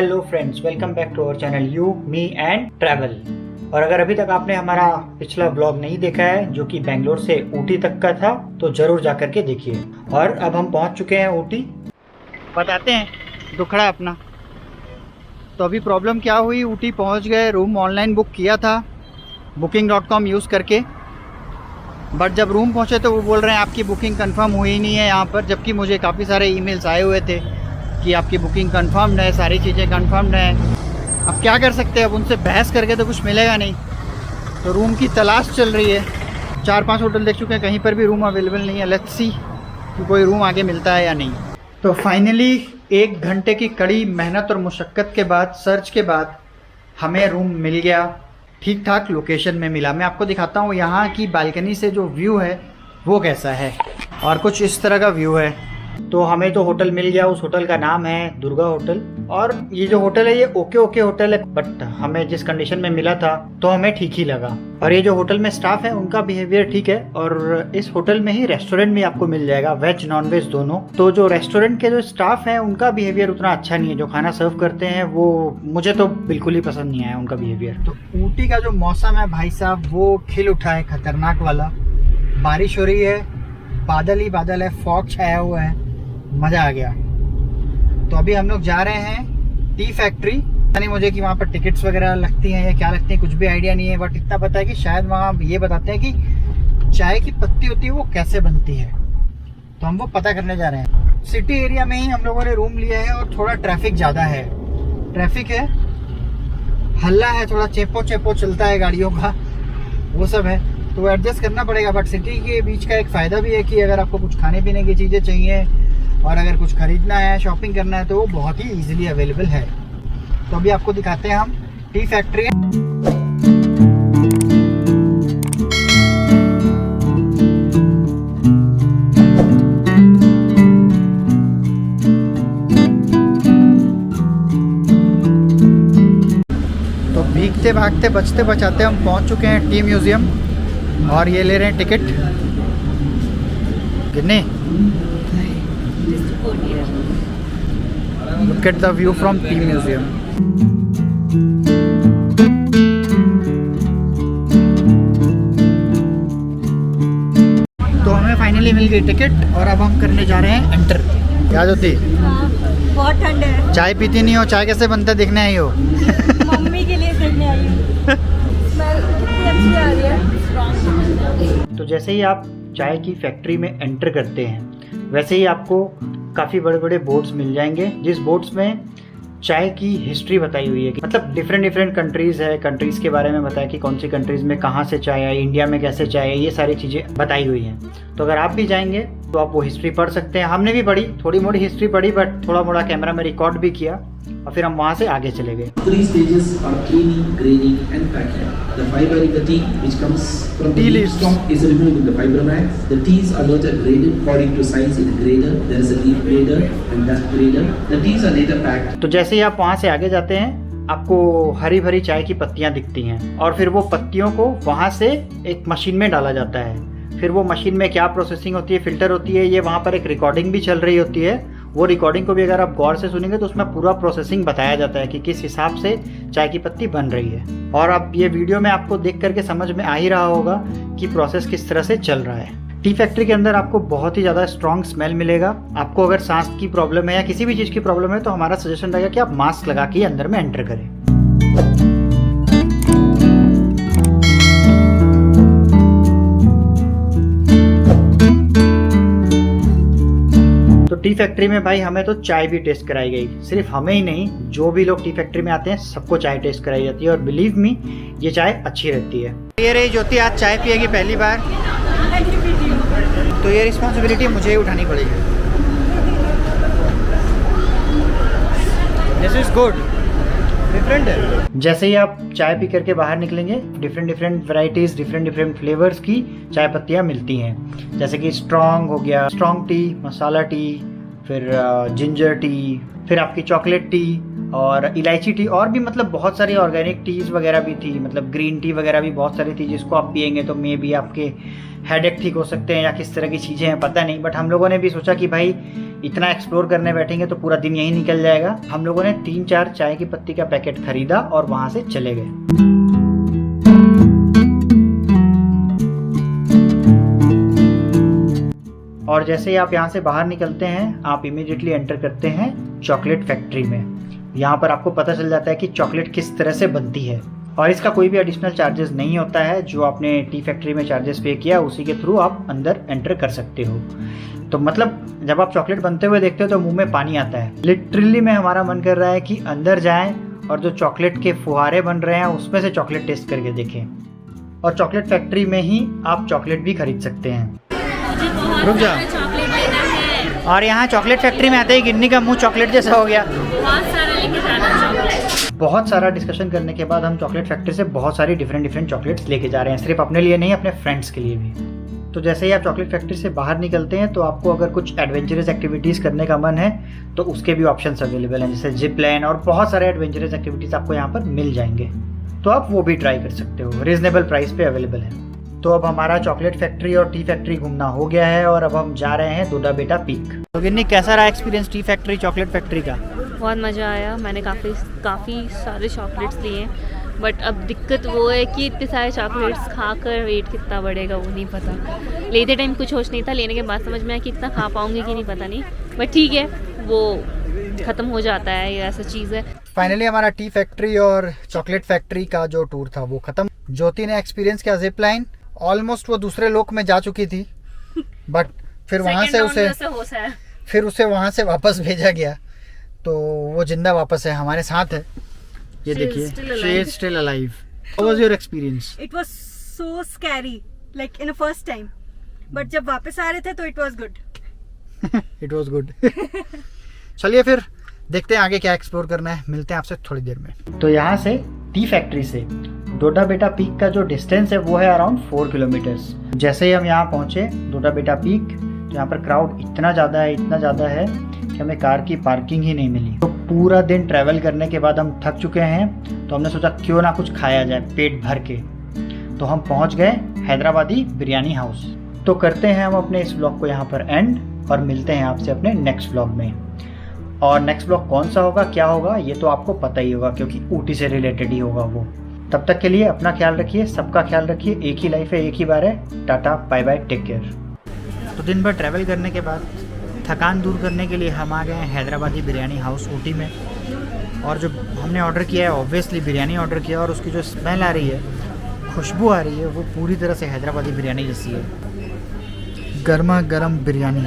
Hello friends, welcome back to our channel you me and travel. और अगर अभी तक आपने हमारा पिछला ब्लॉग नहीं देखा है जो कि बेंगलोर से ऊटी तक का था तो जरूर जा करके देखिए। और अब हम पहुंच चुके हैं ऊटी। बताते हैं दुखड़ा अपना। तो अभी प्रॉब्लम क्या हुई, ऊटी पहुंच गए, रूम ऑनलाइन बुक किया था booking.com यूज़ करके, बट जब रूम पहुंचे तो वो बोल रहे हैं आपकी बुकिंग कंफर्म हुई नहीं है यहाँ पर, जबकि मुझे काफ़ी सारे ईमेल्स आए हुए थे कि आपकी बुकिंग कंफर्म्ड है, सारी चीज़ें कंफर्म्ड हैं। अब क्या कर सकते हैं, अब उनसे बहस करके तो कुछ मिलेगा नहीं। तो रूम की तलाश चल रही है, 4-5 होटल देख चुके हैं, कहीं पर भी रूम अवेलेबल नहीं है। लेट्स सी कि कोई रूम आगे मिलता है या नहीं। तो फाइनली 1 घंटे की कड़ी मेहनत और मुशक्क़त के बाद, सर्च के बाद हमें रूम मिल गया। ठीक ठाक लोकेशन में मिला। मैं आपको दिखाता हूँ यहाँ की बालकनी से जो व्यू है वो कैसा है, और कुछ इस तरह का व्यू है। तो हमें तो होटल मिल गया, उस होटल का नाम है दुर्गा होटल। और ये जो होटल है ये ओके होटल है, बट हमें जिस कंडीशन में मिला था तो हमें ठीक ही लगा। और ये जो होटल में स्टाफ है उनका बिहेवियर ठीक है। और इस होटल में ही रेस्टोरेंट भी आपको मिल जाएगा, वेज नॉन वेज दोनों। तो जो रेस्टोरेंट के जो स्टाफ है उनका बिहेवियर उतना अच्छा नहीं है, जो खाना सर्व करते हैं वो मुझे तो बिल्कुल ही पसंद नहीं आया उनका बिहेवियर। तो ऊटी का जो मौसम है भाई साहब वो खिल उठा है, खतरनाक वाला। बारिश हो रही है, बादल ही बादल है, फॉग छाया हुआ है, मज़ा आ गया। तो अभी हम लोग जा रहे हैं टी फैक्ट्री। नहीं मुझे कि वहाँ पर टिकट्स वगैरह लगती हैं या क्या लगती हैं, कुछ भी आइडिया नहीं है, बट इतना पता है कि शायद वहाँ ये बताते हैं कि चाय की पत्ती होती है वो कैसे बनती है। तो हम वो पता करने जा रहे हैं। सिटी एरिया में ही हम लोगों ने रूम लिया है और थोड़ा ट्रैफिक ज़्यादा है, ट्रैफिक है, हल्ला है, थोड़ा चेपो चलता है गाड़ियों का, वो सब है, तो एडजस्ट करना पड़ेगा। बट सिटी के बीच का एक फ़ायदा भी है कि अगर आपको कुछ खाने पीने की चीज़ें चाहिए और अगर कुछ खरीदना है, शॉपिंग करना है, तो वो बहुत ही इजीली अवेलेबल है। तो अभी आपको दिखाते हैं हम टी फैक्ट्री। तो भीगते भागते बचते बचाते हम पहुंच चुके हैं टी म्यूजियम, और ये ले रहे हैं टिकट। कितने? Look at the view from tea museum. तो हमें फाइनली मिल गई टिकट और अब हम करने जा रहे हैं एंटर। याद होती? बहुत ठंड है। चाय पीती नहीं हो, चाय कैसे बनता है देखने आई हो? मम्मी के लिए देखने आई हूँ। स्मेल कितनी अच्छी आ रही है। तो जैसे ही आप चाय की फैक्ट्री में एंटर करते हैं वैसे ही आपको काफ़ी बड़े बड़े बोर्ड्स मिल जाएंगे, जिस बोर्ड्स में चाय की हिस्ट्री बताई हुई है कि मतलब डिफरेंट कंट्रीज़ है, कंट्रीज़ के बारे में बताया कि कौन सी कंट्रीज़ में कहाँ से चाय आई, इंडिया में कैसे चाय आई, ये सारी चीज़ें बताई हुई हैं। तो अगर आप भी जाएंगे तो आप वो हिस्ट्री पढ़ सकते हैं। हमने भी पढ़ी, थोड़ी मोड़ी हिस्ट्री पढ़ी, बट थोड़ा मोड़ा कैमरा में रिकॉर्ड भी किया और फिर हम वहाँ से आगे चले गए। 3 stages are cleaning, grading and packing. The fibering the tea which comes from the leaf stalk is removed in the fiber bag. The teas are later graded according to size in grader. There is a leaf grader and dust grader. The teas are later packed. तो जैसे ही आप वहाँ से आगे जाते हैं आपको हरी भरी चाय की पत्तियाँ दिखती हैं, और फिर वो पत्तियों को वहाँ से एक मशीन में डाला जाता है। फिर वो मशीन में क्या प्रोसेसिंग होती है, फिल्टर होती है, ये वहाँ पर एक रिकॉर्डिंग भी चल रही होती है। वो रिकॉर्डिंग को भी अगर आप गौर से सुनेंगे तो उसमें पूरा प्रोसेसिंग बताया जाता है कि किस हिसाब से चाय की पत्ती बन रही है। और अब ये वीडियो में आपको देख करके समझ में आ ही रहा होगा कि प्रोसेस किस तरह से चल रहा है। टी फैक्ट्री के अंदर आपको बहुत ही ज़्यादा स्ट्रॉन्ग स्मेल मिलेगा। आपको अगर सांस की प्रॉब्लम है या किसी भी चीज़ की प्रॉब्लम है तो हमारा सजेशन रहेगा कि आप मास्क लगा के अंदर में एंटर करें। तो टी फैक्ट्री में भाई हमें तो चाय भी टेस्ट कराई गई। सिर्फ हमें ही नहीं, जो भी लोग टी फैक्ट्री में आते हैं सबको चाय टेस्ट कराई जाती है, और बिलीव मी ये चाय अच्छी रहती है। ये रही ज्योति, आज चाय पिएगी पहली बार, तो ये रिस्पॉन्सिबिलिटी मुझे ही उठानी पड़ेगी। दिस इज गुड, डिफरेंट है। जैसे ही आप चाय पी करके बाहर निकलेंगे डिफरेंट वैरायटीज, डिफरेंट फ्लेवर्स की चाय पत्तियाँ मिलती हैं। जैसे कि स्ट्रॉन्ग हो गया, स्ट्रॉन्ग टी, मसाला टी, फिर जिंजर टी, फिर आपकी चॉकलेट टी और इलायची टी, और भी मतलब बहुत सारी ऑर्गेनिक टीज़ वगैरह भी थी, मतलब ग्रीन टी वगैरह भी बहुत सारी थी, जिसको आप पियेंगे तो मे बी आपके हेडेक ठीक हो सकते हैं या किस तरह की चीज़ें हैं पता नहीं। बट हम लोगों ने भी सोचा कि भाई इतना एक्सप्लोर करने बैठेंगे तो पूरा दिन यही निकल जाएगा। हम लोगों ने 3-4 चाय की पत्ती का पैकेट खरीदा और वहां से चले गए। और जैसे ही आप यहाँ से बाहर निकलते हैं, आप इमीडिएटली एंटर करते हैं चॉकलेट फैक्ट्री में। यहाँ पर आपको पता चल जाता है कि चॉकलेट किस तरह से बनती है और इसका कोई भी एडिशनल चार्जेस नहीं होता है। जो आपने टी फैक्ट्री में चार्जेस पे किया उसी के थ्रू आप अंदर एंटर कर सकते हो। तो मतलब जब आप चॉकलेट बनते हुए देखते हो तो मुंह में पानी आता है। लिटरली में हमारा मन कर रहा है कि अंदर जाएं और जो चॉकलेट के फुहारे बन रहे हैं उसमें से चॉकलेट टेस्ट करके देखें। और चॉकलेट फैक्ट्री में ही आप चॉकलेट भी खरीद सकते हैं। रुक जा। चॉकलेट लेना है और यहाँ चॉकलेट फैक्ट्री में आते ही गिन्नी का मुंह चॉकलेट जैसा हो गया। बहुत सारा लेके जाना चॉकलेट। बहुत सारा डिस्कशन करने के बाद हम चॉकलेट फैक्ट्री से बहुत सारी डिफरेंट चॉकलेट्स लेके जा रहे हैं, सिर्फ अपने लिए नहीं, अपने फ्रेंड्स के लिए भी। तो जैसे ही आप चॉकलेट फैक्ट्री से बाहर निकलते हैं तो आपको अगर कुछ एडवेंचरस एक्टिविटीज़ करने का मन है तो उसके भी ऑप्शंस अवेलेबल हैं, जैसे जिप लाइन और बहुत सारे एडवेंचरस एक्टिविटीज़ आपको यहाँ पर मिल जाएंगे। तो आप वो भी ट्राई कर सकते हो, रीजनेबल प्राइस पे अवेलेबल है। तो अब हमारा चॉकलेट फैक्ट्री और टी फैक्ट्री घूमना हो गया है और अब हम जा रहे हैं डोडा बेटा पीक। तो गिन्नी, कैसा रहा experience tea factory chocolate factory का? बहुत मज़ा आया। मैंने काफ़ी सारे चॉकलेट्स लिए, बट अब दिक्कत वो है कि इतने सारे चॉकलेट्स खाकर वेट कितना बढ़ेगा वो नहीं पता। लेते टाइम कुछ होश नहीं था, लेने के बाद समझ में आया कि इतना खा पाऊँगी कि नहीं पता नहीं, बट ठीक है, वो ख़त्म हो जाता है, ये ऐसा चीज़ है। फाइनली हमारा टी फैक्ट्री और चॉकलेट फैक्ट्री का जो टूर था वो खत्म। ज्योति ने एक्सपीरियंस किया जिप लाइन, ऑलमोस्ट वो दूसरे लोक में जा चुकी थी, बट फिर वहाँ से उसे वहाँ से वापस भेजा गया, तो वो जिंदा वापस है, हमारे साथ है। ये देखिए, she is still alive. How was your experience? It was so scary, like in a first time. But जब वापस आ रहे थे तो it was good. It was good. चलिए फिर देखते हैं आगे क्या एक्सप्लोर करना है, मिलते हैं आपसे थोड़ी देर में। तो यहाँ से टी फैक्ट्री से डोडा बेटा पीक का जो डिस्टेंस है वो है अराउंड 4 किलोमीटर्स। जैसे ही हम यहाँ पहुँचे डोडा बेटा पीक, तो यहाँ पर क्राउड इतना ज़्यादा है कि हमें कार की पार्किंग ही नहीं मिली। तो पूरा दिन ट्रैवल करने के बाद हम थक चुके हैं, तो हमने सोचा क्यों ना कुछ खाया जाए पेट भर के। तो हम पहुँच गए हैदराबादी बिरयानी हाउस। तो करते हैं हम अपने इस ब्लॉग को यहाँ पर एंड और मिलते हैं आपसे अपने नेक्स्ट ब्लॉग में। और नेक्स्ट ब्लॉग कौन सा होगा, क्या होगा, ये तो आपको पता ही होगा क्योंकि ऊटी से रिलेटेड ही होगा वो। तब तक के लिए अपना ख्याल रखिए, सबका ख्याल रखिए। एक ही लाइफ है, एक ही बार है। Tata, bye bye, take care. तो दिन भर ट्रैवल करने के बाद थकान दूर करने के लिए हम आ गए हैं हैदराबादी बिरयानी हाउस ऊटी में। और जो हमने ऑर्डर किया है, ऑब्वियसली बिरयानी ऑर्डर किया, और उसकी जो स्मेल आ रही है, खुशबू आ रही है, वो पूरी तरह से हैदराबादी बिरयानी जैसी है। गर्मा गर्म बिरयानी।